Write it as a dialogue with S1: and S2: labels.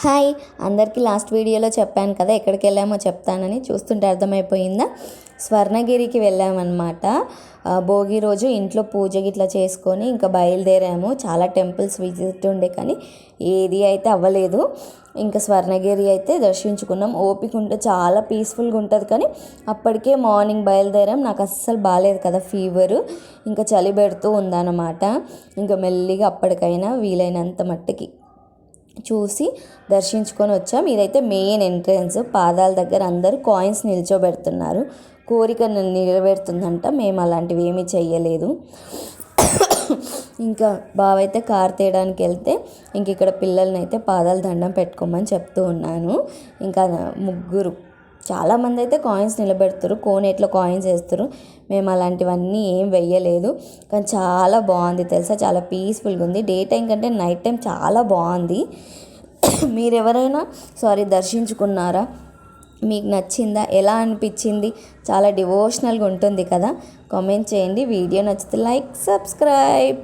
S1: Hi అందరికీ last వీడియోలో చెప్పాను కదా ఎక్కడికి వెళ్ళామో చెప్తానని. చూస్తుంటే అర్థమైపోయిందా? స్వర్ణగిరికి వెళ్ళామన్నమాట. భోగి రోజు ఇంట్లో పూజ గిట్లా చేసుకొని ఇంకా బయలుదేరాము. చాలా టెంపుల్స్ విజిట్ ఉండే కానీ ఏది అయితే అవ్వలేదు. ఇంకా స్వర్ణగిరి అయితే దర్శించుకున్నాం. ఓపిక ఉంటే చాలా పీస్ఫుల్గా ఉంటుంది, కానీ అప్పటికే మార్నింగ్ బయలుదేరాం. నాకు అస్సలు బాగాలేదు కదా, ఫీవరు, ఇంకా చలి పెడుతూ ఉందన్నమాట. ఇంకా మెల్లిగా అప్పటికైనా వీలైనంత మట్టుకి చూసి దర్శించుకొని వచ్చాం. ఇదైతే మెయిన్ ఎంట్రన్స్. పాదాల దగ్గర అందరూ కాయిన్స్ నిల్చోబెడుతున్నారు. కోరిక నెరవేరుతుందంట. మేము అలాంటివి ఏమీ చెయ్యలేదు. ఇంకా బావైతే కార్ తీయడానికి వెళ్తే ఇంక ఇక్కడ పిల్లల్ని అయితే పాదాల దండం పెట్టుకోమని చెప్తూ ఉన్నాను. ఇంకా ముగ్గురు చాలామంది అయితే కాయిన్స్ నిలబెడతారు, కోనేట్లో కాయిన్స్ వేస్తారు. మేము అలాంటివన్నీ ఏం వెయ్యలేదు. కానీ చాలా బాగుంది తెలుసా, చాలా పీస్ఫుల్గా ఉంది. డే టైం కంటే నైట్ టైం చాలా బాగుంది. మీరెవరైనా దర్శించుకున్నారా? మీకు నచ్చిందా? ఎలా అనిపించింది? చాలా డివోషనల్గా ఉంటుంది కదా. కామెంట్ చేయండి. వీడియో నచ్చితే లైక్, సబ్స్క్రైబ్.